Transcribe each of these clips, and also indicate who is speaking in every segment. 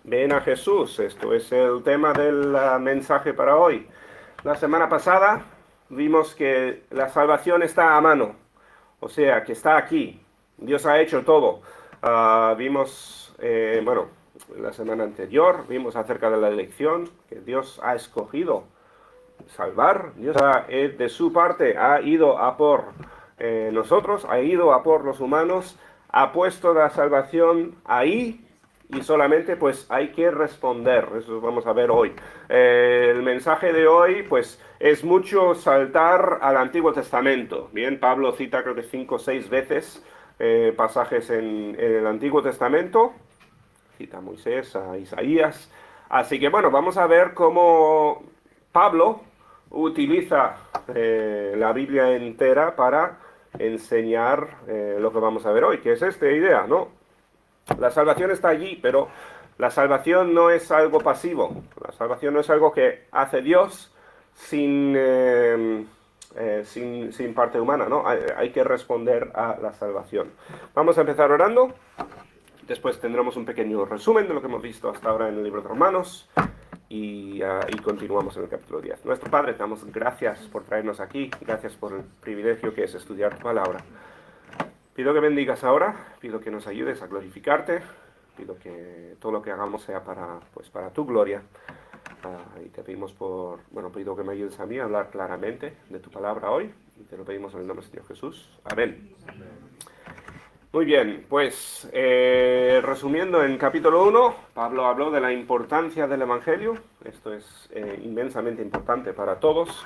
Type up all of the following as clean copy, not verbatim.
Speaker 1: Ven a Jesús. Esto es el tema del mensaje para hoy. La semana pasada vimos que la salvación está a mano, o sea, que está aquí. Dios ha hecho todo. Bueno, la semana anterior vimos acerca de la elección, que Dios ha escogido salvar. Dios de su parte ha ido a por nosotros, ha ido a por los humanos, ha puesto la salvación ahí y solamente pues hay que responder. Eso vamos a ver hoy. El mensaje de hoy pues es mucho saltar al Antiguo Testamento. Bien, Pablo cita creo que 5 o 6 veces pasajes en el Antiguo Testamento. Cita a Moisés, a Isaías. Así que bueno, vamos a ver cómo Pablo utiliza la Biblia entera para enseñar lo que vamos a ver hoy, que es esta idea, ¿no? La salvación está allí, pero la salvación no es algo pasivo. La salvación no es algo que hace Dios sin parte humana, ¿no? Hay que responder a la salvación. Vamos a empezar orando. Después tendremos un pequeño resumen de lo que hemos visto hasta ahora en el libro de Romanos y continuamos en el capítulo 10. Nuestro Padre, te damos gracias por traernos aquí, gracias por el privilegio que es estudiar tu palabra. Pido que bendigas ahora, pido que nos ayudes a glorificarte, pido que todo lo que hagamos sea para tu gloria. Y te pedimos pido que me ayudes a mí a hablar claramente de tu palabra hoy, y te lo pedimos en el nombre del Señor Jesús. Amén. Muy bien, pues resumiendo en capítulo 1, Pablo habló de la importancia del Evangelio. Esto es inmensamente importante para todos.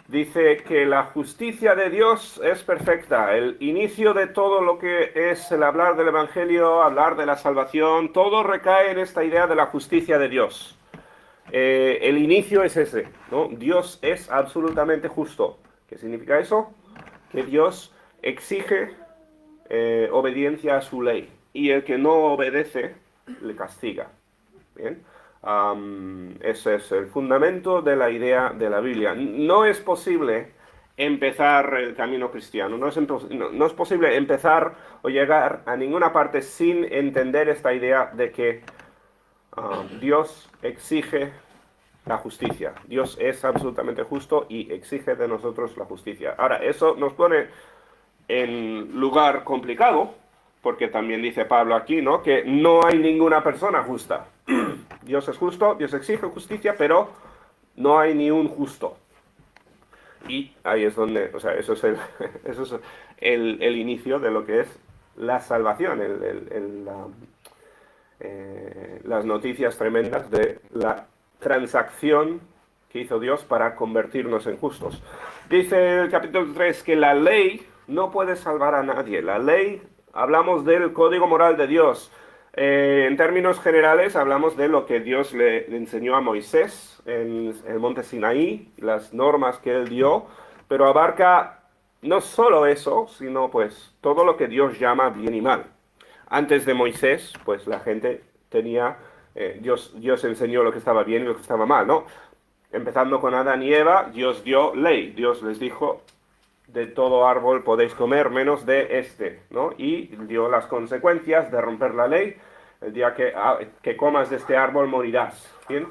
Speaker 1: Dice que la justicia de Dios es perfecta. El inicio de todo lo que es el hablar del Evangelio, hablar de la salvación, todo recae en esta idea de la justicia de Dios. El inicio es ese, ¿no? Dios es absolutamente justo. ¿Qué significa eso? Que Dios exige obediencia a su ley, y el que no obedece le castiga. Bien, ese es el fundamento de la idea de la Biblia. No es posible empezar el camino cristiano, no es posible empezar o llegar a ninguna parte sin entender esta idea de que Dios exige la justicia. Dios es absolutamente justo y exige de nosotros la justicia. Ahora, eso nos pone en lugar complicado, porque también dice Pablo aquí, ¿no?, que no hay ninguna persona justa. Dios es justo, Dios exige justicia, pero no hay ni un justo. Y ahí es donde, o sea, eso es el inicio de lo que es la salvación, las noticias tremendas de la transacción que hizo Dios para convertirnos en justos. Dice el capítulo 3 que la ley no puede salvar a nadie. La ley, hablamos del código moral de Dios. En términos generales, hablamos de lo que Dios le enseñó a Moisés en el monte Sinaí, las normas que él dio, pero abarca no solo eso, sino pues todo lo que Dios llama bien y mal. Antes de Moisés, pues la gente tenía, Dios enseñó lo que estaba bien y lo que estaba mal, ¿no? Empezando con Adán y Eva, Dios dio ley. Dios les dijo, de todo árbol podéis comer, menos de este, ¿no? Y dio las consecuencias de romper la ley. El día que comas de este árbol morirás, ¿bien?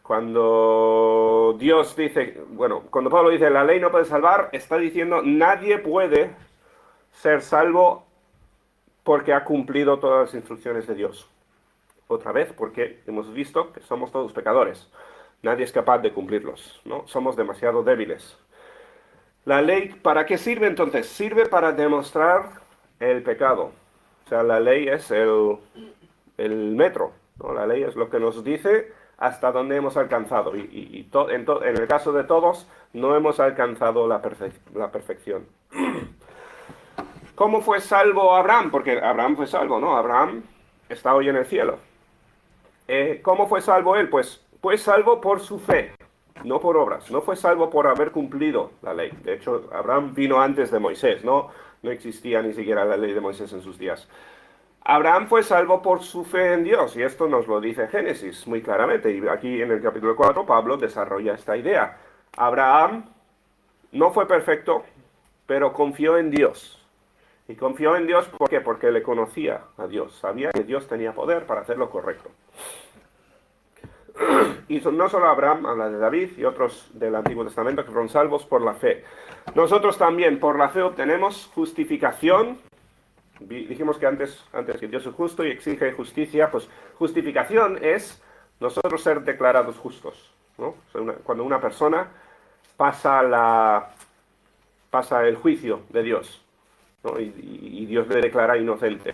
Speaker 1: Cuando Dios dice, cuando Pablo dice la ley no puede salvar, está diciendo nadie puede ser salvo porque ha cumplido todas las instrucciones de Dios. Otra vez, porque hemos visto que somos todos pecadores. Nadie es capaz de cumplirlos, ¿no? Somos demasiado débiles. La ley, ¿para qué sirve entonces? Sirve para demostrar el pecado. O sea, la ley es el metro, ¿no? La ley es lo que nos dice hasta dónde hemos alcanzado. En el caso de todos, no hemos alcanzado la perfección. ¿Cómo fue salvo Abraham? Porque Abraham fue salvo, ¿no? Abraham está hoy en el cielo. ¿Cómo fue salvo él? Pues fue salvo por su fe, no por obras. No fue salvo por haber cumplido la ley. De hecho, Abraham vino antes de Moisés, ¿no? No existía ni siquiera la ley de Moisés en sus días. Abraham fue salvo por su fe en Dios, y esto nos lo dice Génesis muy claramente. Y aquí en el capítulo 4 Pablo desarrolla esta idea. Abraham no fue perfecto, pero confió en Dios. Y confió en Dios, ¿por qué? Porque le conocía a Dios. Sabía que Dios tenía poder para hacer lo correcto. Y no solo Abraham, habla de David y otros del Antiguo Testamento que fueron salvos por la fe. Nosotros también por la fe obtenemos justificación. Dijimos que antes que Dios es justo y exige justicia, pues justificación es nosotros ser declarados justos, ¿no? O sea, cuando una persona pasa el juicio de Dios, ¿no? Y Dios le declara inocente.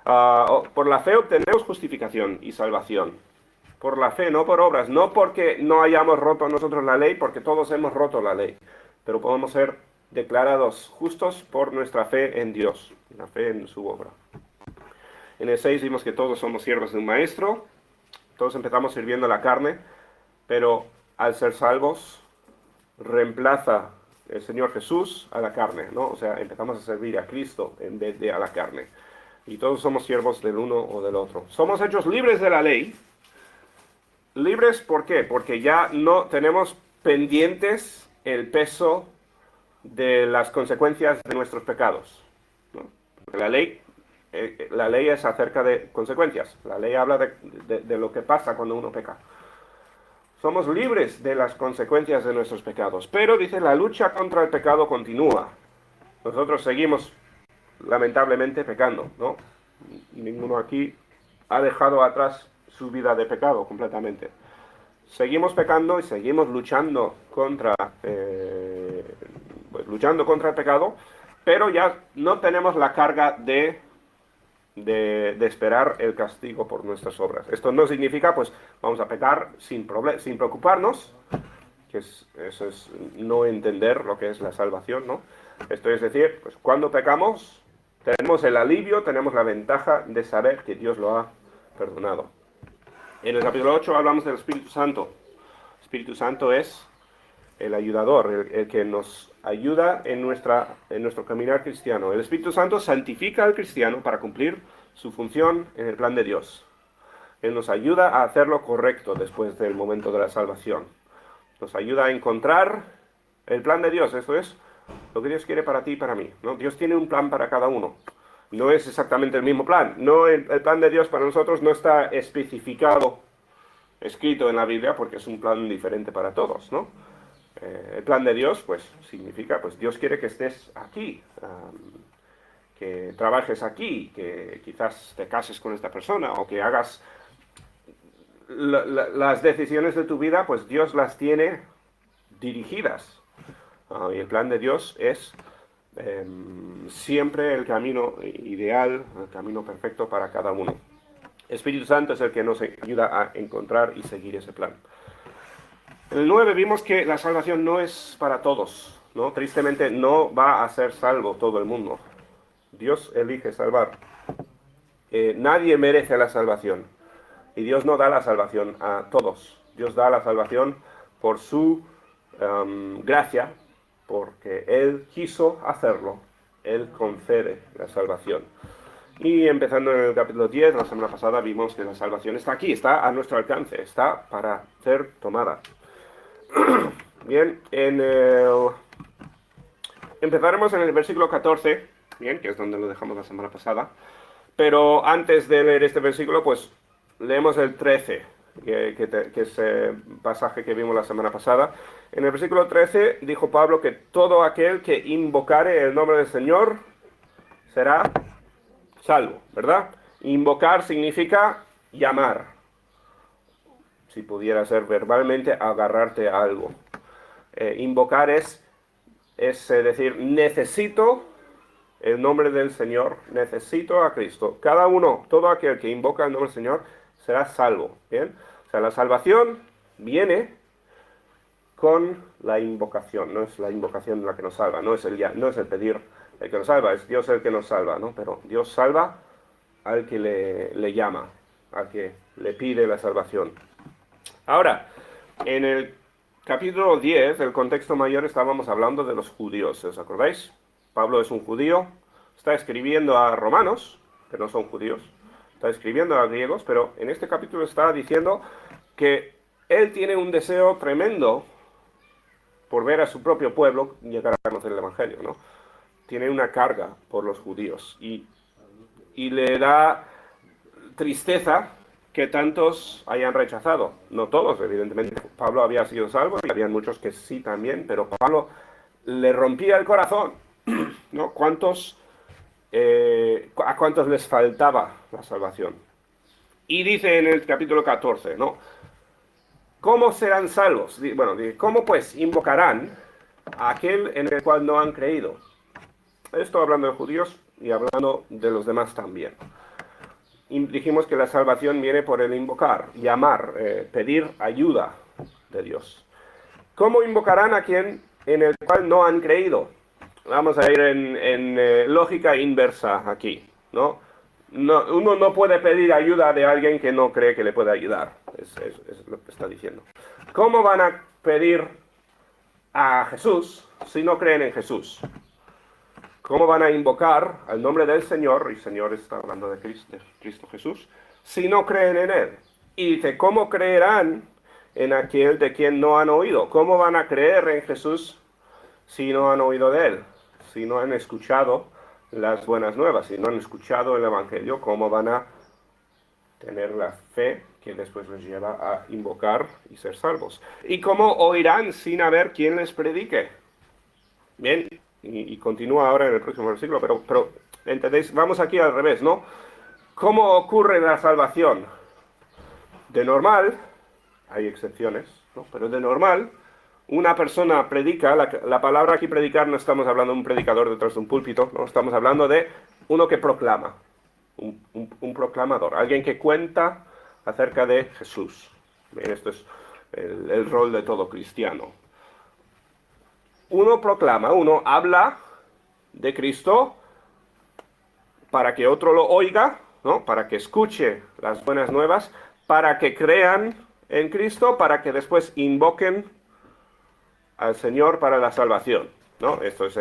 Speaker 1: Por la fe obtenemos justificación y salvación. Por la fe, no por obras, no porque no hayamos roto nosotros la ley, porque todos hemos roto la ley, pero podemos ser declarados justos por nuestra fe en Dios, la fe en su obra. En el 6 vimos que todos somos siervos de un maestro, todos empezamos sirviendo a la carne, pero al ser salvos reemplaza el Señor Jesús a la carne, ¿no? O sea, empezamos a servir a Cristo en vez de a la carne. Y todos somos siervos del uno o del otro. Somos hechos libres de la ley. ¿Libres por qué? Porque ya no tenemos pendientes el peso de las consecuencias de nuestros pecados, ¿no? La ley es acerca de consecuencias. La ley habla de lo que pasa cuando uno peca. Somos libres de las consecuencias de nuestros pecados. Pero, dice, la lucha contra el pecado continúa. Nosotros seguimos, lamentablemente, pecando, ¿no? Ninguno aquí ha dejado atrás su vida de pecado completamente. Seguimos pecando y seguimos luchando contra el pecado, pero ya no tenemos la carga de esperar el castigo por nuestras obras. Esto no significa, pues, vamos a pecar sin preocuparnos, que eso es no entender lo que es la salvación, ¿no? Esto es decir, pues, cuando pecamos, tenemos el alivio, tenemos la ventaja de saber que Dios lo ha perdonado. En el capítulo 8 hablamos del Espíritu Santo. El Espíritu Santo es el ayudador, el que nos ayuda en nuestro caminar cristiano. El Espíritu Santo santifica al cristiano para cumplir su función en el plan de Dios. Él nos ayuda a hacer lo correcto después del momento de la salvación. Nos ayuda a encontrar el plan de Dios, eso es lo que Dios quiere para ti y para mí, ¿no? Dios tiene un plan para cada uno. No es exactamente el mismo plan. No, el plan de Dios para nosotros no está especificado, escrito en la Biblia, porque es un plan diferente para todos, ¿no? El plan de Dios, pues, significa, pues, Dios quiere que estés aquí, que trabajes aquí, que quizás te cases con esta persona, o que hagas las decisiones de tu vida, pues Dios las tiene dirigidas. Y el plan de Dios es siempre el camino ideal, el camino perfecto para cada uno. El Espíritu Santo es el que nos ayuda a encontrar y seguir ese plan. En el 9 vimos que la salvación no es para todos, ¿no? Tristemente no va a ser salvo todo el mundo. Dios elige salvar. Nadie merece la salvación. Y Dios no da la salvación a todos. Dios da la salvación por su gracia, porque Él quiso hacerlo. Él concede la salvación. Y empezando en el capítulo 10, la semana pasada vimos que la salvación está aquí, está a nuestro alcance, está para ser tomada. Bien, empezaremos en el versículo 14, bien, que es donde lo dejamos la semana pasada. Pero antes de leer este versículo, pues leemos el 13, que es el pasaje que vimos la semana pasada. En el versículo 13 dijo Pablo que todo aquel que invocare el nombre del Señor será salvo, ¿verdad? Invocar significa llamar. Si pudiera ser verbalmente, agarrarte a algo. Invocar es decir, necesito el nombre del Señor, necesito a Cristo. Cada uno, todo aquel que invoca el nombre del Señor, será salvo. ¿Bien? O sea, la salvación viene con la invocación. No es la invocación la que nos salva, no es el pedir el que nos salva, es Dios el que nos salva, ¿no? Pero Dios salva al que le llama, al que le pide la salvación. Ahora, en el capítulo 10, el contexto mayor, estábamos hablando de los judíos, ¿os acordáis? Pablo es un judío, está escribiendo a romanos, que no son judíos, está escribiendo a griegos, pero en este capítulo está diciendo que él tiene un deseo tremendo por ver a su propio pueblo llegar a conocer el Evangelio, ¿no? Tiene una carga por los judíos y le da tristeza que tantos hayan rechazado. No todos, evidentemente. Pablo había sido salvo y había muchos que sí también, pero Pablo le rompía el corazón, ¿no? ¿A cuántos les faltaba la salvación? Y dice en el capítulo 14, ¿no? ¿Cómo serán salvos? Bueno, ¿cómo pues invocarán a aquel en el cual no han creído? Esto hablando de judíos y hablando de los demás también. Y dijimos que la salvación viene por el invocar, llamar, pedir ayuda de Dios. ¿Cómo invocarán a quien en el cual no han creído? Vamos a ir en lógica inversa aquí, ¿no? Uno no puede pedir ayuda de alguien que no cree que le puede ayudar. Es lo que está diciendo. ¿Cómo van a pedir a Jesús si no creen en Jesús? ¿Cómo van a invocar al nombre del Señor, y Señor está hablando de Cristo Jesús, si no creen en Él? Y dice, ¿cómo creerán en aquel de quien no han oído? ¿Cómo van a creer en Jesús si no han oído de Él? Si no han escuchado las buenas nuevas, si no han escuchado el Evangelio, ¿cómo van a tener la fe que después les lleva a invocar y ser salvos? ¿Y cómo oirán sin haber quien les predique? Bien, y continúa ahora en el próximo versículo, pero ¿entendéis? Vamos aquí al revés, ¿no? ¿Cómo ocurre la salvación? De normal, hay excepciones, ¿no? Pero de normal, una persona predica, la palabra aquí predicar no estamos hablando de un predicador detrás de un púlpito, no, estamos hablando de uno que proclama, un proclamador, alguien que cuenta acerca de Jesús. Bien, esto es el rol de todo cristiano. Uno proclama, uno habla de Cristo para que otro lo oiga, ¿no? Para que escuche las buenas nuevas, para que crean en Cristo, para que después invoquen al Señor para la salvación, ¿no? Ese es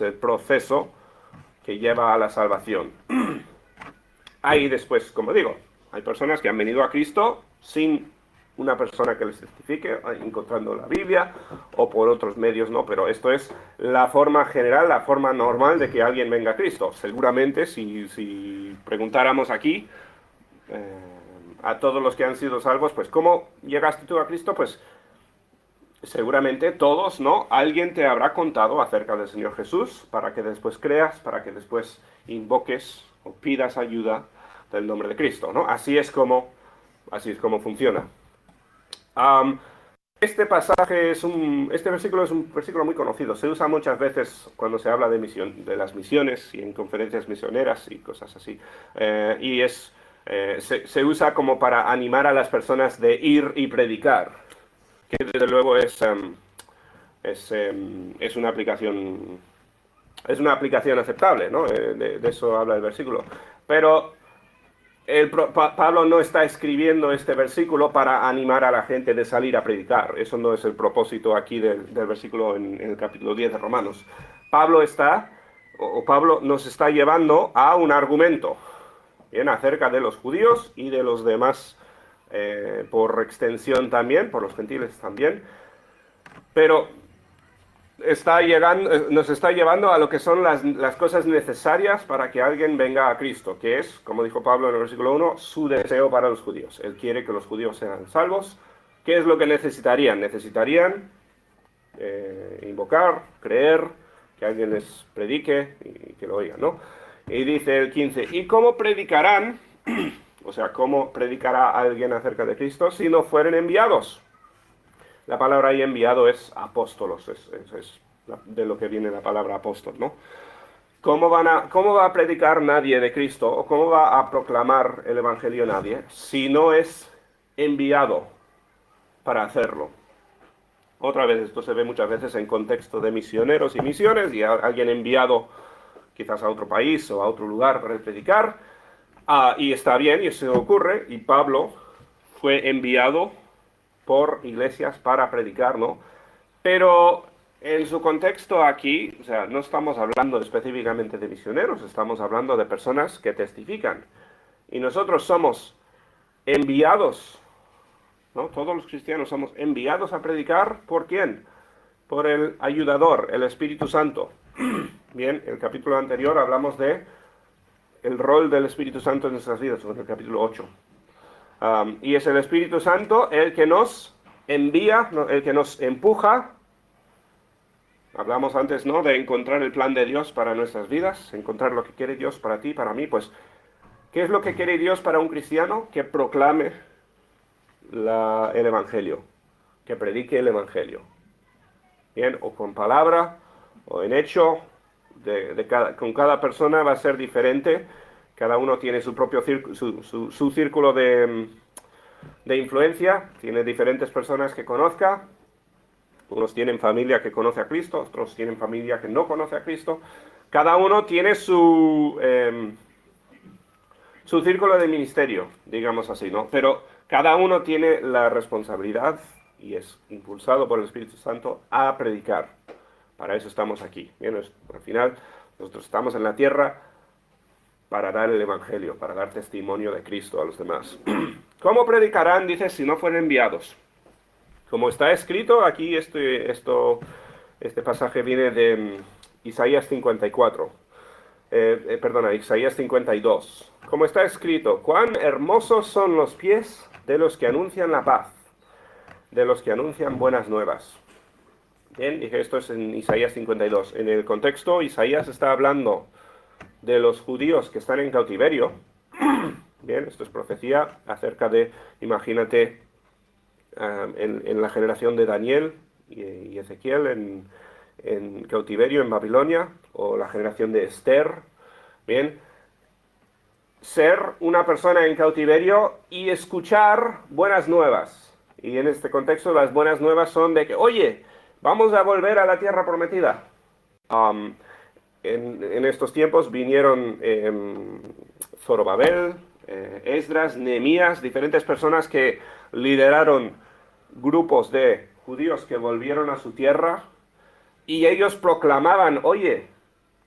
Speaker 1: el proceso que lleva a la salvación. Ahí después, como digo, hay personas que han venido a Cristo sin una persona que les certifique, encontrando la Biblia o por otros medios, ¿no? Pero esto es la forma general, la forma normal de que alguien venga a Cristo. Seguramente si preguntáramos aquí a todos los que han sido salvos, pues ¿cómo llegaste tú a Cristo? Pues seguramente todos, ¿no? Alguien te habrá contado acerca del Señor Jesús para que después creas, para que después invoques o pidas ayuda del nombre de Cristo, ¿no? Así es como funciona. Este versículo es un versículo muy conocido. Se usa muchas veces cuando se habla de las misiones y en conferencias misioneras y cosas así. Se usa como para animar a las personas de ir y predicar. Que desde luego es una aplicación aceptable, ¿no? De eso habla el versículo. Pero Pablo no está escribiendo este versículo para animar a la gente de salir a predicar. Eso no es el propósito aquí del versículo en el capítulo 10 de Romanos. Pablo nos está llevando a un argumento, bien, acerca de los judíos y de los demás, por extensión también, por los gentiles también. Pero nos está llevando a lo que son las cosas necesarias para que alguien venga a Cristo, que es, como dijo Pablo en el versículo 1, su deseo para los judíos. Él quiere que los judíos sean salvos. ¿Qué es lo que necesitarían? Necesitarían invocar, creer, que alguien les predique y que lo oigan, ¿no? Y dice el 15, ¿y cómo predicarán? O sea, ¿cómo predicará alguien acerca de Cristo si no fueren enviados? La palabra ahí enviado es apóstolos, es de lo que viene la palabra apóstol, ¿no? ¿Cómo va a predicar nadie de Cristo o cómo va a proclamar el Evangelio nadie si no es enviado para hacerlo? Otra vez, esto se ve muchas veces en contexto de misioneros y misiones y alguien enviado quizás a otro país o a otro lugar para predicar, y está bien, y eso ocurre, y Pablo fue enviado por iglesias para predicar, ¿no? Pero en su contexto aquí, o sea, no estamos hablando específicamente de misioneros, estamos hablando de personas que testifican. Y nosotros somos enviados, ¿no? Todos los cristianos somos enviados a predicar, ¿por quién? Por el ayudador, el Espíritu Santo. Bien, el capítulo anterior hablamos de el rol del Espíritu Santo en nuestras vidas, en el capítulo 8. Y es el Espíritu Santo el que nos envía, el que nos empuja. Hablamos antes, ¿no?, de encontrar el plan de Dios para nuestras vidas, encontrar lo que quiere Dios para ti, para mí. Pues, ¿qué es lo que quiere Dios para un cristiano? Que proclame el Evangelio, que predique el Evangelio. Bien, o con palabra, o en hecho, con cada persona va a ser diferente. Cada uno tiene su propio su círculo de influencia, tiene diferentes personas que conozca. Unos tienen familia que conoce a Cristo, otros tienen familia que no conoce a Cristo. Cada uno tiene su círculo de ministerio, digamos así, ¿no? Pero cada uno tiene la responsabilidad y es impulsado por el Espíritu Santo a predicar. Para eso estamos aquí. Bien, al final, nosotros estamos en la tierra para dar el Evangelio, para dar testimonio de Cristo a los demás. ¿Cómo predicarán, dice, si no fueren enviados? Como está escrito, aquí este pasaje viene de Isaías 54. Isaías 52. Como está escrito, cuán hermosos son los pies de los que anuncian la paz, de los que anuncian buenas nuevas. Bien, dije, esto es en Isaías 52. En el contexto, Isaías está hablando de los judíos que están en cautiverio. Bien, esto es profecía acerca de, imagínate, en la generación de Daniel y Ezequiel en cautiverio en Babilonia, o la generación de Esther. Bien, ser una persona en cautiverio y escuchar buenas nuevas. Y en este contexto las buenas nuevas son de que, oye, vamos a volver a la tierra prometida. En estos tiempos vinieron Zorobabel, Esdras, Nehemías, diferentes personas que lideraron grupos de judíos que volvieron a su tierra, y ellos proclamaban, oye,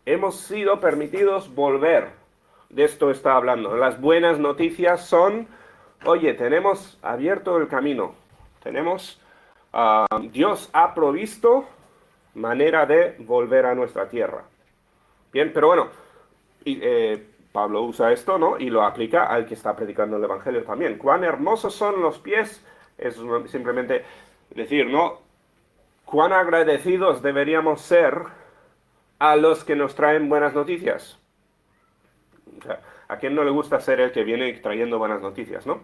Speaker 1: hemos sido permitidos volver. De esto está hablando. Las buenas noticias son, oye, tenemos abierto el camino. Dios ha provisto manera de volver a nuestra tierra. Bien, pero bueno, Pablo usa esto, ¿no?, y lo aplica al que está predicando el Evangelio también. Cuán hermosos son los pies, es simplemente decir, ¿no?, cuán agradecidos deberíamos ser a los que nos traen buenas noticias. O sea, ¿a quién no le gusta ser el que viene trayendo buenas noticias, no?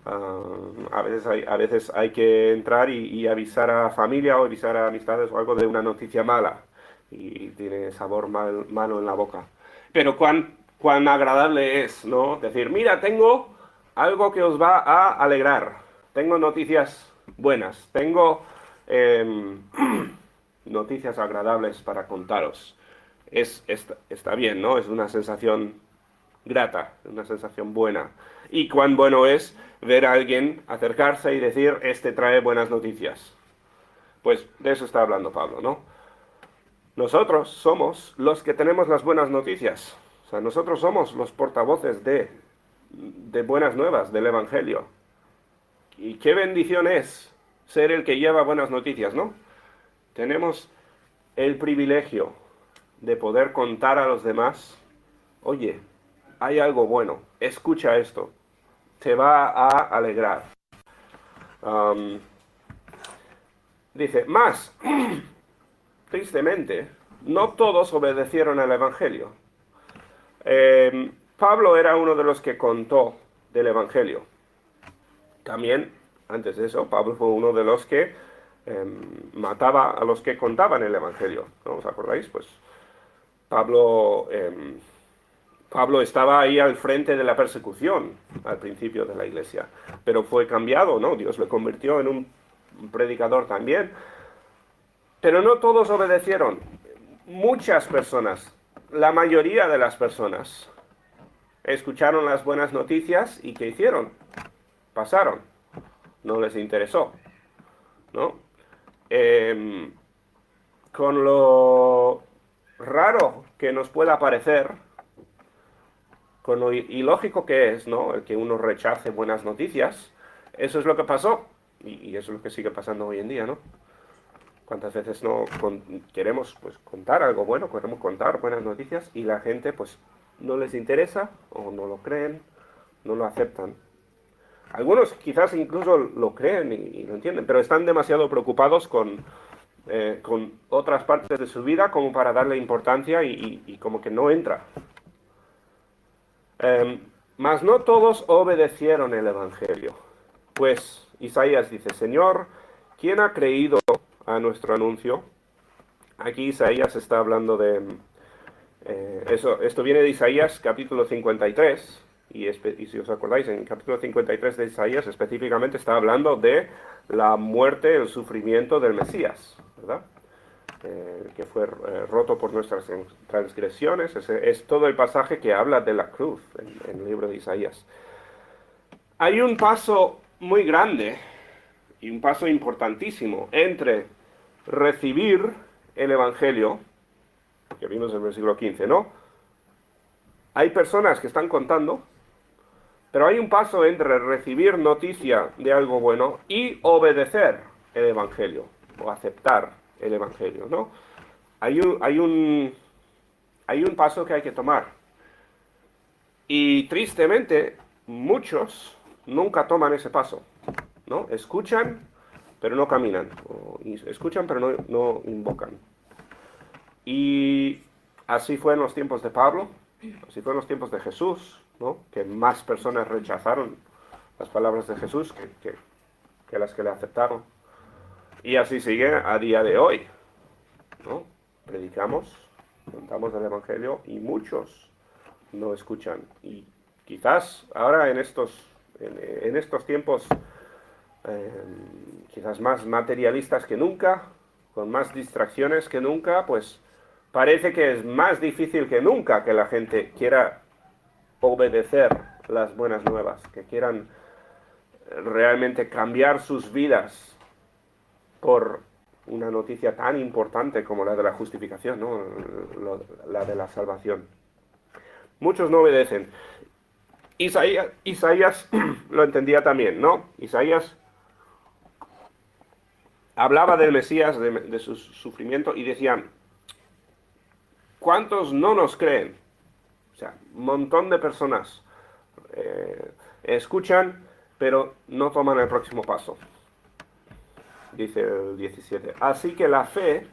Speaker 1: A veces hay que entrar y avisar a familia o avisar a amistades o algo de una noticia mala, y tiene sabor malo en la boca. Pero cuán agradable es, ¿no?, decir, mira, tengo algo que os va a alegrar, tengo noticias buenas, tengo noticias agradables para contaros. Está bien, ¿no? Es una sensación grata, una sensación buena. Y cuán bueno es ver a alguien acercarse y decir, este trae buenas noticias. Pues de eso está hablando Pablo, ¿no? Nosotros somos los que tenemos las buenas noticias. O sea, nosotros somos los portavoces de buenas nuevas, del Evangelio. Y qué bendición es ser el que lleva buenas noticias, ¿no? Tenemos el privilegio de poder contar a los demás, oye, hay algo bueno, escucha esto, te va a alegrar. Dice, más, tristemente, no todos obedecieron al Evangelio. Pablo era uno de los que contó del Evangelio. También, antes de eso, Pablo fue uno de los que mataba a los que contaban el Evangelio, ¿no os acordáis? Pues Pablo estaba ahí al frente de la persecución al principio de la iglesia, pero fue cambiado, ¿no? Dios le convirtió en un predicador también. Pero no todos obedecieron. Muchas personas, la mayoría de las personas, escucharon las buenas noticias y ¿qué hicieron? Pasaron. No les interesó, ¿no? Con lo raro que nos pueda parecer, con lo ilógico que es, ¿no?, el que uno rechace buenas noticias, eso es lo que pasó, y eso es lo que sigue pasando hoy en día, ¿no? ¿Cuántas veces no queremos, pues, contar algo bueno, queremos contar buenas noticias, y la gente, pues, no les interesa, o no lo creen, no lo aceptan? Algunos quizás incluso lo creen y lo entienden, pero están demasiado preocupados con otras partes de su vida como para darle importancia y como que no entra. Mas no todos obedecieron el Evangelio. Pues Isaías dice, Señor, ¿quién ha creído a nuestro anuncio? Aquí Isaías está hablando de... esto viene de Isaías capítulo 53, y si os acordáis, en el capítulo 53 de Isaías específicamente está hablando de la muerte, el sufrimiento del Mesías, ¿verdad? Que fue roto por nuestras transgresiones. Es todo el pasaje que habla de la cruz en el libro de Isaías. Hay un paso muy grande y un paso importantísimo entre recibir el Evangelio, que vimos en el versículo 15, ¿no? Hay personas que están contando, pero hay un paso entre recibir noticia de algo bueno y obedecer el Evangelio, o aceptar el Evangelio, ¿no? Hay un paso que hay que tomar. Y tristemente, muchos nunca toman ese paso, ¿no? Escuchan, pero no caminan. Escuchan, pero no invocan. Y así fue en los tiempos de Pablo, así fue en los tiempos de Jesús, ¿no? Que más personas rechazaron las palabras de Jesús que las que le aceptaron. Y así sigue a día de hoy, ¿no? Predicamos, contamos el Evangelio y muchos no escuchan. Y quizás ahora en estos tiempos quizás más materialistas que nunca, con más distracciones que nunca, pues parece que es más difícil que nunca que la gente quiera obedecer las buenas nuevas, que quieran realmente cambiar sus vidas por una noticia tan importante como la de la justificación, ¿no? La de la salvación. Muchos no obedecen. Isaías lo entendía también, ¿no? Isaías hablaba del Mesías, de su sufrimiento, y decía, ¿cuántos no nos creen? O sea, un montón de personas escuchan, pero no toman el próximo paso. Dice el 17. Así que la fe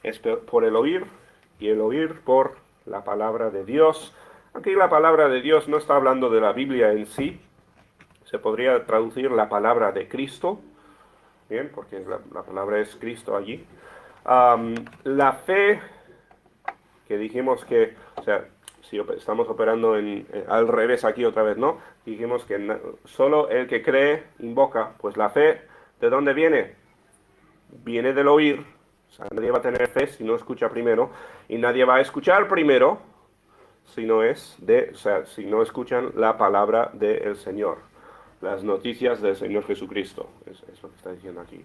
Speaker 1: es por el oír, y el oír por la palabra de Dios. Aquí la palabra de Dios no está hablando de la Biblia en sí. Se podría traducir la palabra de Cristo. Bien, porque la palabra es Cristo allí. La fe, que dijimos que, o sea, si estamos operando al revés aquí otra vez, ¿no? Dijimos que solo el que cree invoca. Pues la fe, ¿de dónde viene? Viene del oír. O sea, nadie va a tener fe si no escucha primero. Y nadie va a escuchar primero si no si no escuchan la palabra del Señor. Las noticias del Señor Jesucristo. Es lo que está diciendo aquí.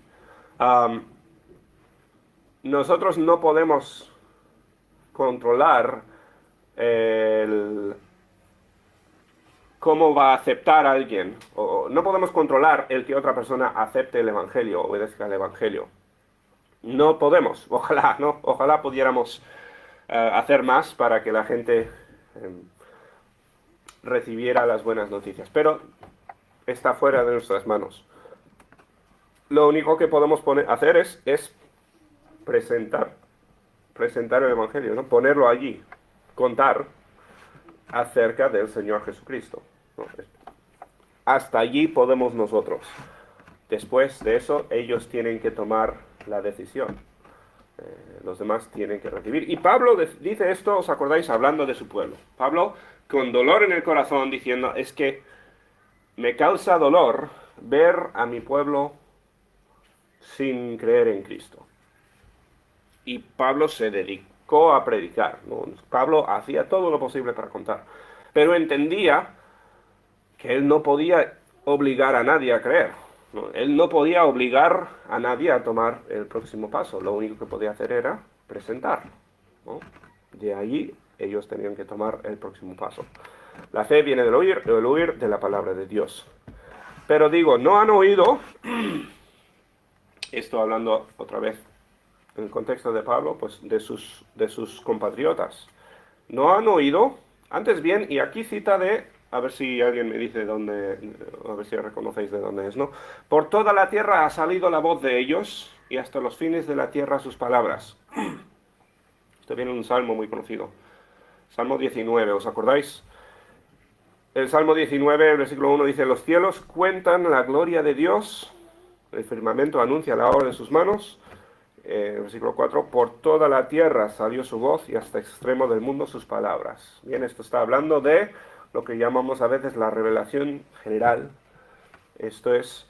Speaker 1: Nosotros no podemos controlar cómo va a aceptar a alguien. O no podemos controlar el que otra persona acepte el Evangelio, obedezca el Evangelio. No podemos. Ojalá, ¿no? Ojalá pudiéramos hacer más para que la gente recibiera las buenas noticias. Pero está fuera de nuestras manos. Lo único que podemos hacer es presentar el Evangelio, ¿no? Ponerlo allí, contar acerca del Señor Jesucristo, ¿no? Hasta allí podemos nosotros. Después de eso, ellos tienen que tomar la decisión. Los demás tienen que recibir. Y Pablo dice esto, ¿os acordáis? Hablando de su pueblo. Pablo, con dolor en el corazón, diciendo, es que me causa dolor ver a mi pueblo sin creer en Cristo. Y Pablo se dedicó a predicar, ¿no? Pablo hacía todo lo posible para contar. Pero entendía que él no podía obligar a nadie a creer, ¿no? Él no podía obligar a nadie a tomar el próximo paso. Lo único que podía hacer era presentar, ¿no? De allí ellos tenían que tomar el próximo paso. La fe viene del oír de la palabra de Dios. Pero digo, no han oído, esto hablando otra vez en el contexto de Pablo, pues de sus compatriotas. No han oído, antes bien, y aquí cita de a ver si alguien me dice dónde, a ver si reconocéis de dónde es, ¿no? Por toda la tierra ha salido la voz de ellos, y hasta los fines de la tierra sus palabras. Esto viene en un salmo muy conocido. Salmo 19, ¿os acordáis? El Salmo 19, el versículo 1 dice, los cielos cuentan la gloria de Dios, el firmamento anuncia la obra de sus manos. Versículo 4, por toda la tierra salió su voz y hasta extremo del mundo sus palabras. Bien, esto está hablando de lo que llamamos a veces la revelación general. Esto es,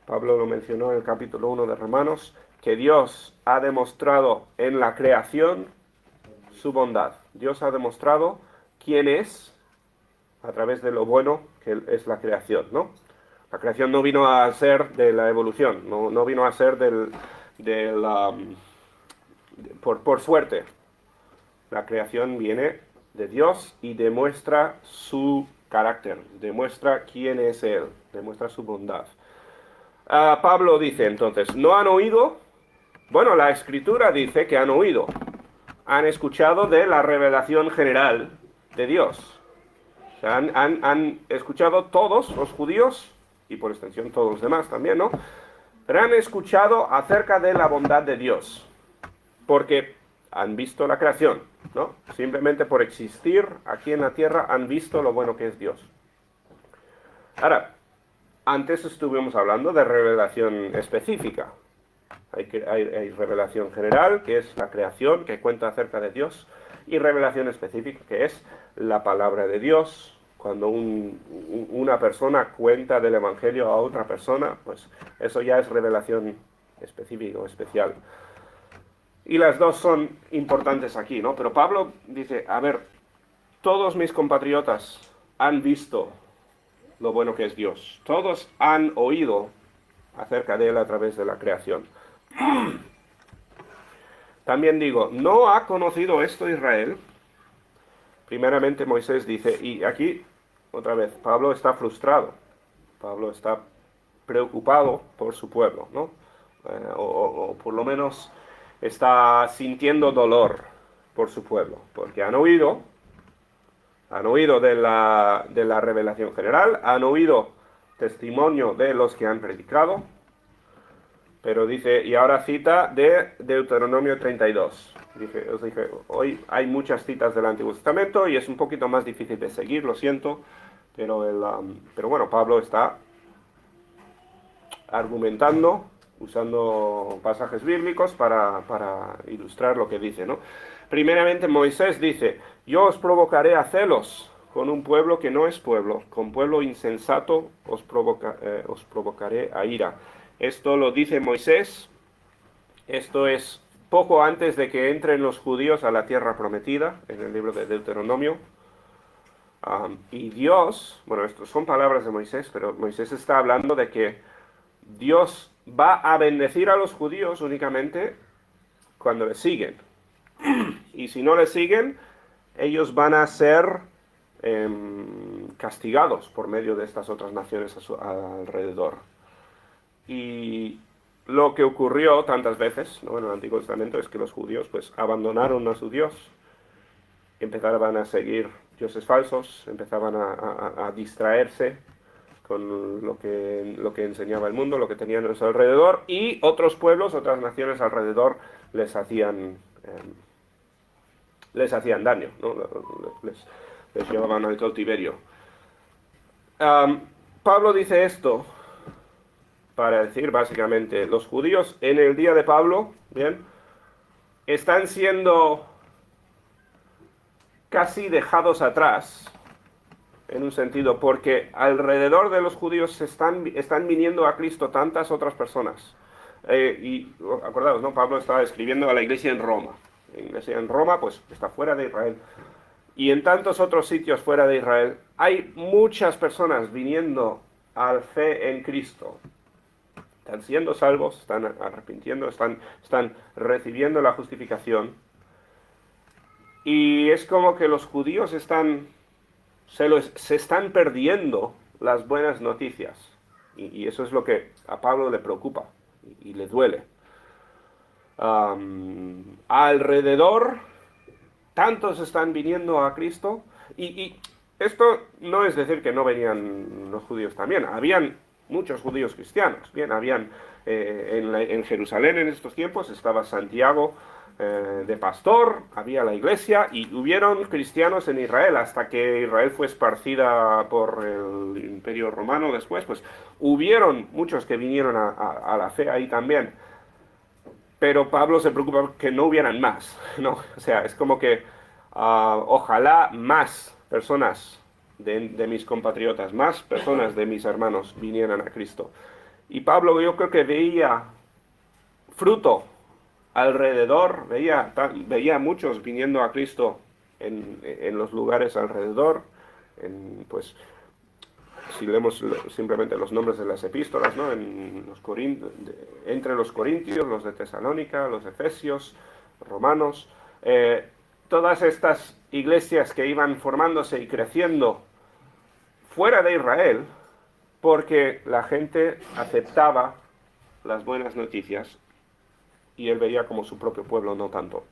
Speaker 1: Pablo lo mencionó en el capítulo 1 de Romanos, que Dios ha demostrado en la creación su bondad. Dios ha demostrado quién es a través de lo bueno que es la creación, ¿no? La creación no vino a ser de la evolución, no vino a ser por suerte. La creación viene de Dios y demuestra su carácter, demuestra quién es Él, demuestra su bondad. Pablo dice entonces, ¿no han oído? Bueno, la Escritura dice que han oído, han escuchado de la revelación general de Dios. O sea, han escuchado todos los judíos, y por extensión todos los demás también, ¿no? Pero han escuchado acerca de la bondad de Dios, porque han visto la creación, ¿no? Simplemente por existir aquí en la tierra han visto lo bueno que es Dios. Ahora, antes estuvimos hablando de revelación específica. Hay revelación general, que es la creación, que cuenta acerca de Dios, y revelación específica, que es la palabra de Dios. Cuando una persona cuenta del Evangelio a otra persona, pues eso ya es revelación específica o especial. Y las dos son importantes aquí, ¿no? Pero Pablo dice, a ver, todos mis compatriotas han visto lo bueno que es Dios. Todos han oído acerca de Él a través de la creación. También digo, ¿no ha conocido esto Israel? Primeramente Moisés dice, y aquí, otra vez, Pablo está frustrado. Pablo está preocupado por su pueblo, ¿no? O por lo menos está sintiendo dolor por su pueblo, porque han oído de la revelación general, han oído testimonio de los que han predicado, pero dice, y ahora cita de Deuteronomio 32. Os dije, hoy hay muchas citas del Antiguo Testamento y es un poquito más difícil de seguir, lo siento, pero bueno, Pablo está argumentando, usando pasajes bíblicos para ilustrar lo que dice, ¿no? Primeramente Moisés dice, yo os provocaré a celos con un pueblo que no es pueblo, con pueblo insensato os provocaré a ira. Esto lo dice Moisés, esto es poco antes de que entren los judíos a la tierra prometida, en el libro de Deuteronomio. Y Dios, bueno, estas son palabras de Moisés, pero Moisés está hablando de que Dios va a bendecir a los judíos únicamente cuando le siguen. Y si no le siguen, ellos van a ser castigados por medio de estas otras naciones alrededor. Y lo que ocurrió tantas veces, ¿no?, en el Antiguo Testamento es que los judíos pues abandonaron a su Dios, empezaban a seguir dioses falsos, empezaban a distraerse con lo que enseñaba el mundo, lo que tenían a su alrededor, y otros pueblos, otras naciones alrededor les hacían daño, ¿no? Les llevaban al cautiverio. Pablo dice esto para decir básicamente, los judíos en el día de Pablo, bien, están siendo casi dejados atrás, en un sentido, porque alrededor de los judíos están viniendo a Cristo tantas otras personas. Y acordaos, ¿no? Pablo estaba escribiendo a la iglesia en Roma. La iglesia en Roma, pues, está fuera de Israel. Y en tantos otros sitios fuera de Israel, hay muchas personas viniendo a la fe en Cristo. Están siendo salvos, están arrepintiendo, están recibiendo la justificación. Y es como que los judíos se están perdiendo las buenas noticias. Y eso es lo que a Pablo le preocupa y le duele. Alrededor, tantos están viniendo a Cristo. Y esto no es decir que no venían los judíos también. Habían muchos judíos cristianos. Bien, habían en Jerusalén en estos tiempos estaba Santiago de pastor, había la iglesia y hubieron cristianos en Israel hasta que Israel fue esparcida por el Imperio Romano después, pues hubieron muchos que vinieron a la fe ahí también. Pero Pablo se preocupa que no hubieran más, ¿no? O sea, es como que ojalá más personas de mis compatriotas, más personas de mis hermanos vinieran a Cristo. Y Pablo yo creo que veía fruto alrededor, veía muchos viniendo a Cristo en los lugares alrededor, pues si leemos simplemente los nombres de las epístolas, ¿no? Entre los corintios, los de Tesalónica, los efesios, romanos, todas estas iglesias que iban formándose y creciendo fuera de Israel, porque la gente aceptaba las buenas noticias y él veía como su propio pueblo, no tanto.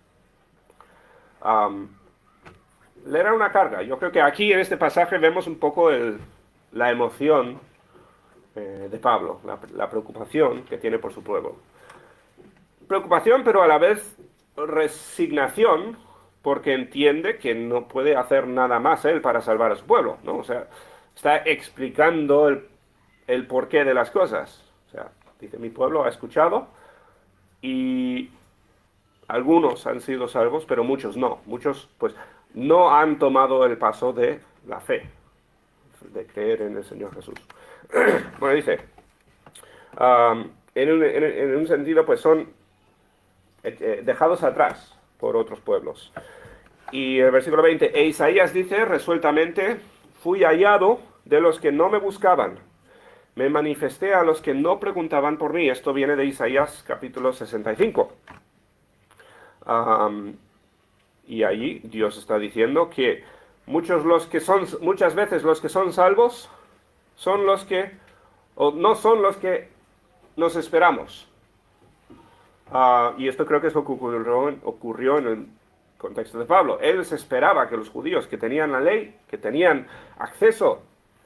Speaker 1: Le era una carga. Yo creo que aquí en este pasaje vemos un poco la emoción de Pablo, la preocupación que tiene por su pueblo. Preocupación, pero a la vez resignación, porque entiende que no puede hacer nada más él para salvar a su pueblo, ¿no? O sea, está explicando el porqué de las cosas. O sea, dice, mi pueblo ha escuchado y algunos han sido salvos, pero muchos no. Muchos, pues, no han tomado el paso de la fe, de creer en el Señor Jesús. Bueno, dice, en un sentido, pues son dejados atrás por otros pueblos. Y el versículo 20, e Isaías dice resueltamente, fui hallado de los que no me buscaban, me manifesté a los que no preguntaban por mí. Esto viene de Isaías capítulo 65. Y allí Dios está diciendo que muchas veces los que son salvos son los que, o no son los que nos esperamos. Y esto creo que es lo que ocurrió en el contexto de Pablo. Él se esperaba que los judíos que tenían la ley, que tenían acceso,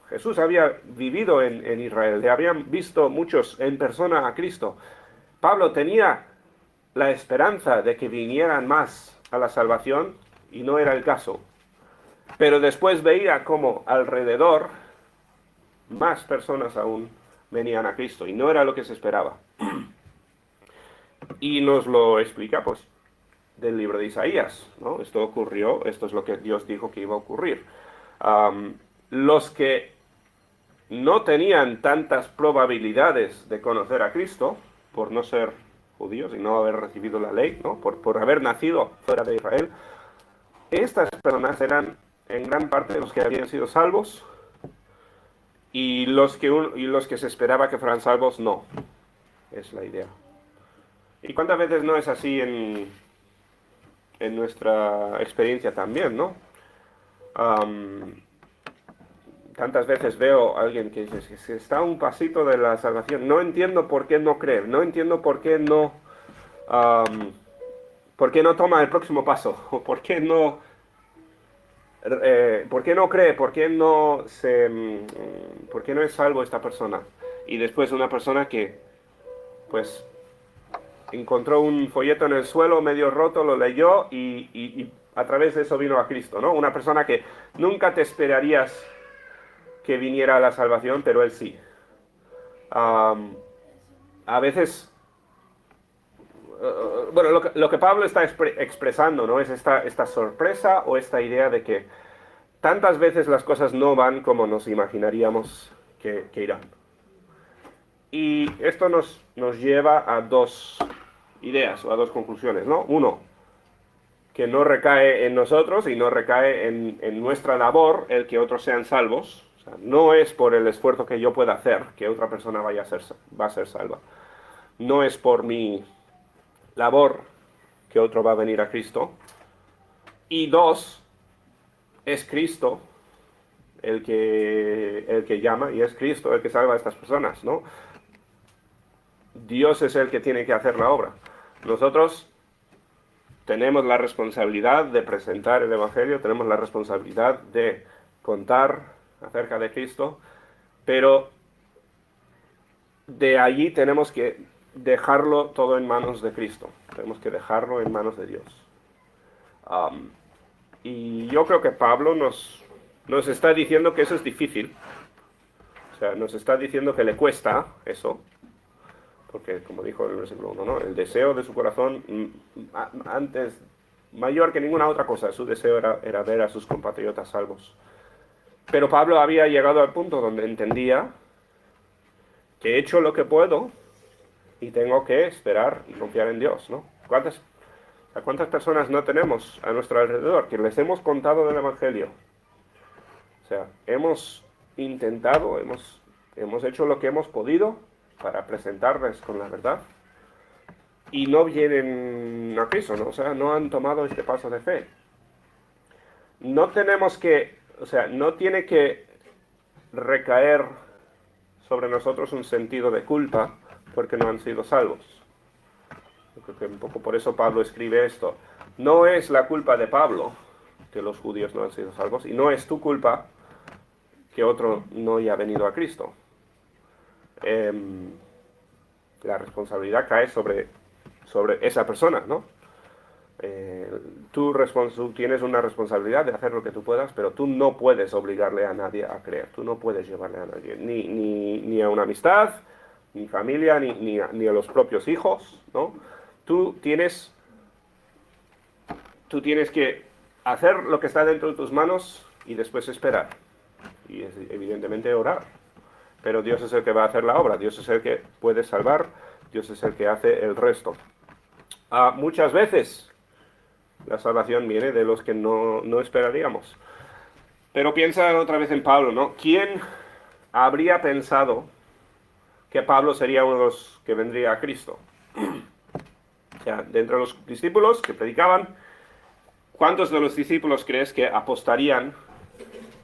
Speaker 1: Jesús había vivido en Israel, le habían visto muchos en persona a Cristo. Pablo tenía la esperanza de que vinieran más a la salvación y no era el caso. Pero después veía como alrededor más personas aún venían a Cristo y no era lo que se esperaba. Y nos lo explica, pues, del libro de Isaías, ¿no? Esto ocurrió, esto es lo que Dios dijo que iba a ocurrir. Los que no tenían tantas probabilidades de conocer a Cristo, por no ser judíos y no haber recibido la ley, ¿no? Por haber nacido fuera de Israel, estas personas eran en gran parte los que habían sido salvos y los que se esperaba que fueran salvos, no. Es la idea. ¿Y cuántas veces no es así en nuestra experiencia también, ¿no? Tantas veces veo a alguien que dice que está a un pasito de la salvación. No entiendo por qué no cree, no entiendo por qué no toma el próximo paso, o por qué no cree, por qué no es salvo esta persona. Y después una persona que, pues, encontró un folleto en el suelo medio roto, lo leyó y a través de eso vino a Cristo, ¿no? Una persona que nunca te esperarías que viniera a la salvación, pero él sí. A veces, bueno, lo que Pablo está expresando, ¿no? Es esta sorpresa o esta idea de que tantas veces las cosas no van como nos imaginaríamos que irán. Y esto nos lleva a dos ideas o a dos conclusiones, ¿no? Uno, que no recae en nosotros y no recae en nuestra labor el que otros sean salvos. O sea, no es por el esfuerzo que yo pueda hacer que otra persona va a ser salva. No es por mi labor que otro va a venir a Cristo. Y dos, es Cristo el que llama y es Cristo el que salva a estas personas, ¿no? Dios es el que tiene que hacer la obra. Nosotros tenemos la responsabilidad de presentar el Evangelio, tenemos la responsabilidad de contar acerca de Cristo, pero de allí tenemos que dejarlo todo en manos de Cristo, tenemos que dejarlo en manos de Dios. Y yo creo que Pablo nos está diciendo que eso es difícil, o sea, nos está diciendo que le cuesta eso, porque como dijo en el versículo 1, ¿no? El deseo de su corazón, antes, mayor que ninguna otra cosa, su deseo era ver a sus compatriotas salvos. Pero Pablo había llegado al punto donde entendía que he hecho lo que puedo y tengo que esperar y confiar en Dios, ¿no? ¿Cuántas personas no tenemos a nuestro alrededor que les hemos contado del Evangelio? O sea, hemos intentado, hemos hecho lo que hemos podido para presentarles con la verdad y no vienen a Cristo, ¿no? O sea, no han tomado este paso de fe. No tenemos que, o sea, no tiene que recaer sobre nosotros un sentido de culpa porque no han sido salvos. Yo creo que un poco por eso Pablo escribe esto. No es la culpa de Pablo que los judíos no han sido salvos y no es tu culpa que otro no haya venido a Cristo. La responsabilidad cae sobre esa persona, ¿no? Tú tienes una responsabilidad de hacer lo que tú puedas, pero tú no puedes obligarle a nadie a creer, tú no puedes llevarle a nadie, ni a una amistad, ni familia, ni a los propios hijos, ¿no? Tú tienes que hacer lo que está dentro de tus manos y después esperar, y evidentemente orar. Pero Dios es el que va a hacer la obra, Dios es el que puede salvar, Dios es el que hace el resto. Muchas veces la salvación viene de los que no esperaríamos. Pero piensa otra vez en Pablo, ¿no? ¿Quién habría pensado que Pablo sería uno de los que vendría a Cristo? O sea, de entre los discípulos que predicaban, ¿cuántos de los discípulos crees que apostarían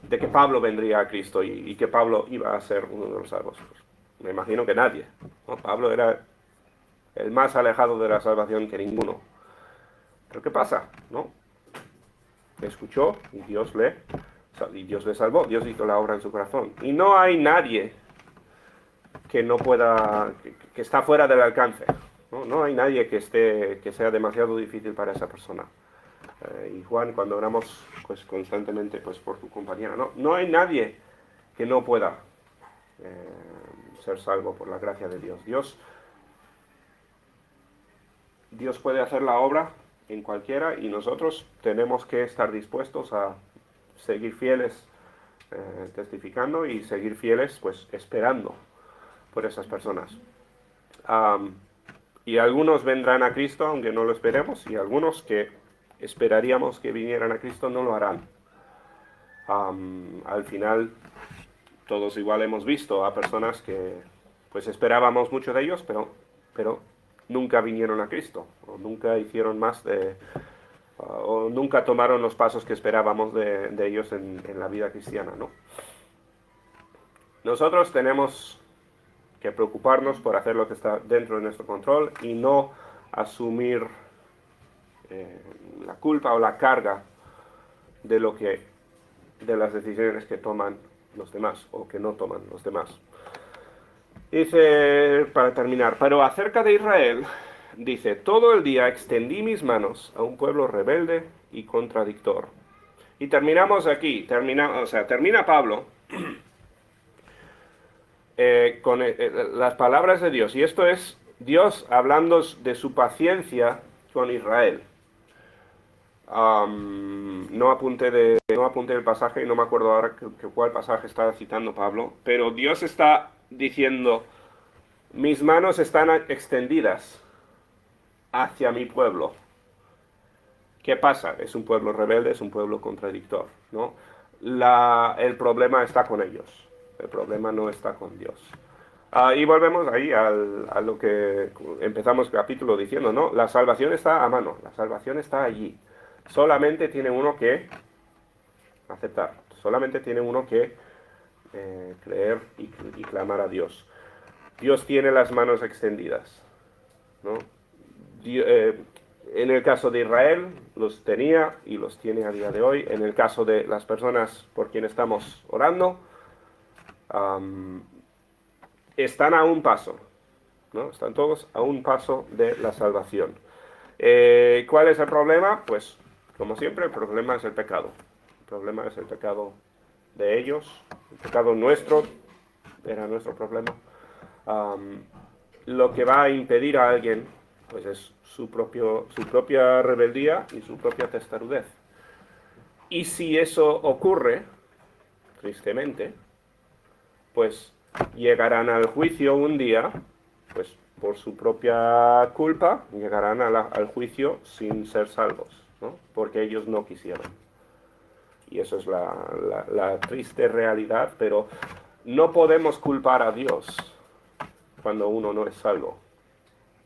Speaker 1: de que Pablo vendría a Cristo y que Pablo iba a ser uno de los salvos? Pues, me imagino que nadie, ¿no? Pablo era el más alejado de la salvación que ninguno. Pero ¿qué pasa? ¿No? Escuchó y Dios le salvó, Dios hizo la obra en su corazón. Y no hay nadie que no pueda, que está fuera del alcance. No hay nadie que sea demasiado difícil para esa persona. Y Juan, cuando oramos pues, constantemente pues, por tu compañera, no hay nadie que no pueda ser salvo por la gracia de Dios. Dios puede hacer la obra en cualquiera y nosotros tenemos que estar dispuestos a seguir fieles testificando y seguir fieles pues esperando por esas personas. Y algunos vendrán a Cristo aunque no lo esperemos y algunos que esperaríamos que vinieran a Cristo no lo harán. Al final todos igual hemos visto a personas que pues esperábamos mucho de ellos pero nunca vinieron a Cristo o nunca hicieron más o nunca tomaron los pasos que esperábamos de ellos en la vida cristiana, ¿no? Nosotros tenemos que preocuparnos por hacer lo que está dentro de nuestro control y no asumir la culpa o la carga de las decisiones que toman los demás o que no toman los demás. Dice, para terminar, pero acerca de Israel, dice, todo el día extendí mis manos a un pueblo rebelde y contradictor. Y terminamos aquí, termina Pablo con las palabras de Dios. Y esto es Dios hablando de su paciencia con Israel. No apunté el pasaje y no me acuerdo ahora cuál pasaje está citando Pablo, pero Dios está diciendo, mis manos están extendidas hacia mi pueblo. ¿Qué pasa? Es un pueblo rebelde, es un pueblo contradictor, ¿no? El problema está con ellos, el problema no está con Dios. Y volvemos ahí a lo que empezamos el capítulo diciendo, ¿no? La salvación está a mano, la salvación está allí. Solamente tiene uno que aceptar, solamente tiene uno que creer y clamar a Dios. Dios tiene las manos extendidas, ¿no? En el caso de Israel, los tenía y los tiene a día de hoy. En el caso de las personas por quien estamos orando, están a un paso, ¿no? Están todos a un paso de la salvación. ¿Cuál es el problema? Pues, como siempre, el problema es el pecado. El problema es el pecado de ellos, el pecado nuestro, era nuestro problema. Lo que va a impedir a alguien, pues es su propia rebeldía y su propia testarudez. Y si eso ocurre, tristemente, pues llegarán al juicio un día, pues por su propia culpa, llegarán al juicio sin ser salvos, ¿no? Porque ellos no quisieron. Y eso es la triste realidad, pero no podemos culpar a Dios cuando uno no es salvo.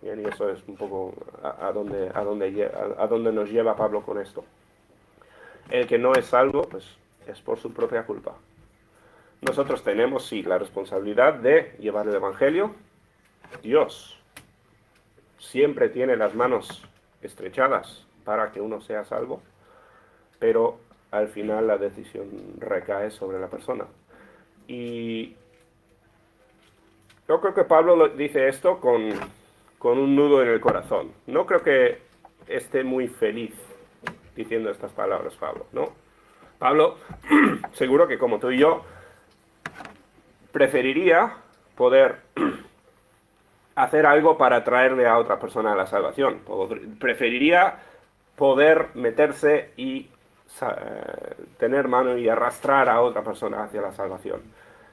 Speaker 1: Bien, y eso es un poco a dónde nos lleva Pablo con esto. El que no es salvo, pues es por su propia culpa. Nosotros tenemos, sí, la responsabilidad de llevar el Evangelio. Dios siempre tiene las manos estrechadas para que uno sea salvo, pero al final la decisión recae sobre la persona. Y yo creo que Pablo dice esto con un nudo en el corazón. No creo que esté muy feliz diciendo estas palabras, Pablo, ¿no? Pablo, seguro que como tú y yo, preferiría poder hacer algo para traerle a otra persona a la salvación. Preferiría poder meterse y tener mano y arrastrar a otra persona hacia la salvación.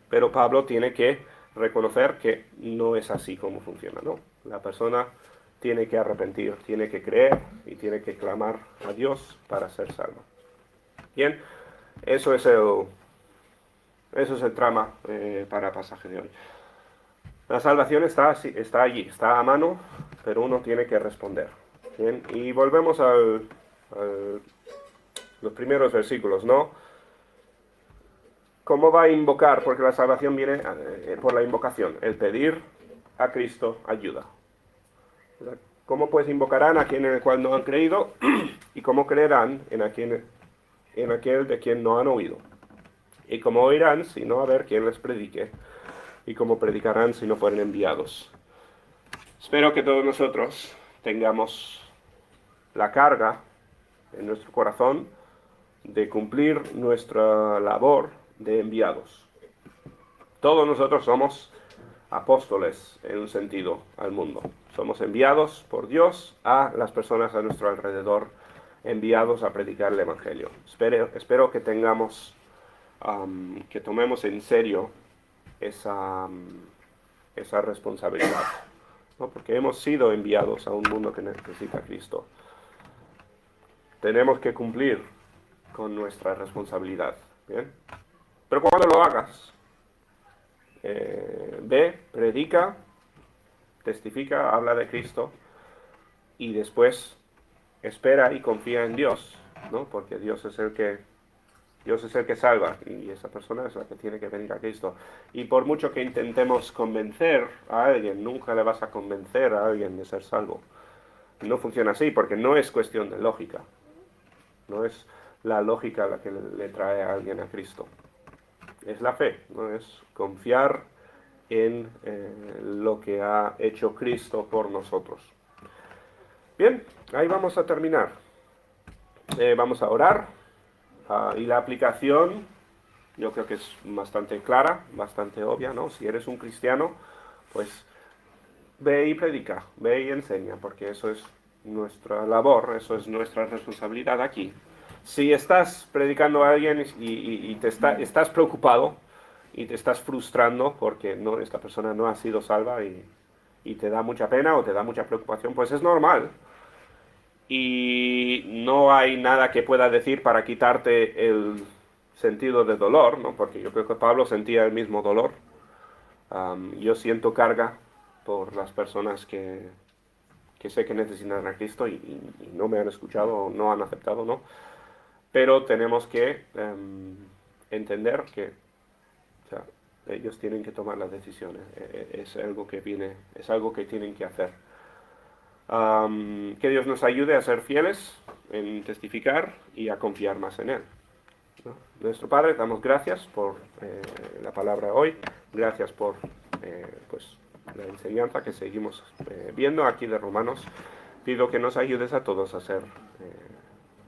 Speaker 1: Pero Pablo tiene que reconocer que no es así como funciona, ¿no? La persona tiene que arrepentir, tiene que creer y tiene que clamar a Dios para ser salva. Bien, eso es el trama para el pasaje de hoy. La salvación está allí, está a mano, pero uno tiene que responder. Bien, y volvemos a los primeros versículos, ¿no? ¿Cómo va a invocar? Porque la salvación viene por la invocación, el pedir a Cristo ayuda. ¿Cómo pues invocarán a quien en el cual no han creído? ¿Y cómo creerán en aquel de quien no han oído? ¿Y cómo oirán si no a ver quién les predique? ¿Y cómo predicarán si no fueren enviados? Espero que todos nosotros tengamos la carga en nuestro corazón de cumplir nuestra labor de enviados. Todos nosotros somos apóstoles en un sentido al mundo. Somos enviados por Dios a las personas a nuestro alrededor, enviados a predicar el Evangelio. Espero que que tomemos en serio esa responsabilidad, ¿no? Porque hemos sido enviados a un mundo que necesita a Cristo. Tenemos que cumplir con nuestra responsabilidad, ¿bien? Pero cuando lo hagas, ve, predica, testifica, habla de Cristo y después espera y confía en Dios, ¿no? Porque Dios es el que salva y esa persona es la que tiene que venir a Cristo. Y por mucho que intentemos convencer a alguien, nunca le vas a convencer a alguien de ser salvo. No funciona así porque no es cuestión de lógica. No es la lógica la que le trae a alguien a Cristo. Es la fe, no es confiar en lo que ha hecho Cristo por nosotros. Bien, ahí vamos a terminar. Vamos a orar. Y la aplicación, yo creo que es bastante clara, bastante obvia, ¿no? Si eres un cristiano, pues ve y predica, ve y enseña, porque eso es nuestra labor, eso es nuestra responsabilidad aquí. Si estás predicando a alguien y estás preocupado y te estás frustrando porque no, esta persona no ha sido salva y te da mucha pena o te da mucha preocupación, pues es normal. Y no hay nada que pueda decir para quitarte el sentido de dolor, ¿no? Porque yo creo que Pablo sentía el mismo dolor. Yo siento carga por las personas que sé que necesitan a Cristo y no me han escuchado o no han aceptado, ¿no? Pero tenemos que entender que, o sea, ellos tienen que tomar las decisiones. Es algo que tienen que hacer. Que Dios nos ayude a ser fieles en testificar y a confiar más en Él, ¿no? Nuestro Padre, damos gracias por la palabra hoy, gracias por pues, la enseñanza que seguimos viendo aquí de Romanos. Pido que nos ayudes a todos a ser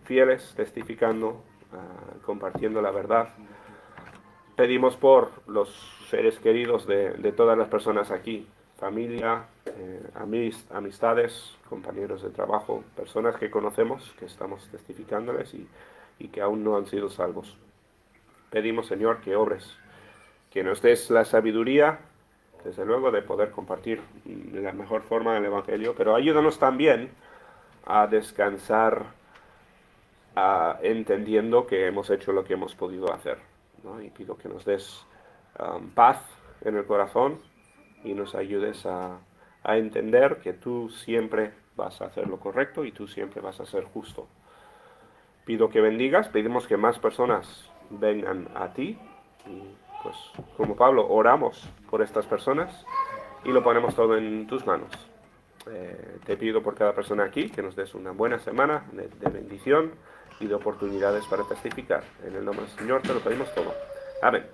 Speaker 1: fieles, testificando, compartiendo la verdad. Pedimos por los seres queridos de todas las personas aquí, familia, amistades, compañeros de trabajo, personas que conocemos, que estamos testificándoles y que aún no han sido salvos. Pedimos, Señor, que obres, que nos des la sabiduría, desde luego, de poder compartir de la mejor forma el Evangelio, pero ayúdanos también a descansar entendiendo que hemos hecho lo que hemos podido hacer, ¿no? Y pido que nos des paz en el corazón y nos ayudes a entender que tú siempre vas a hacer lo correcto y tú siempre vas a ser justo. Pido que bendigas, pedimos que más personas vengan a ti y pues como Pablo oramos por estas personas y lo ponemos todo en tus manos. Te pido por cada persona aquí que nos des una buena semana de bendición y de oportunidades para testificar. En el nombre del Señor te lo pedimos todo. Amén.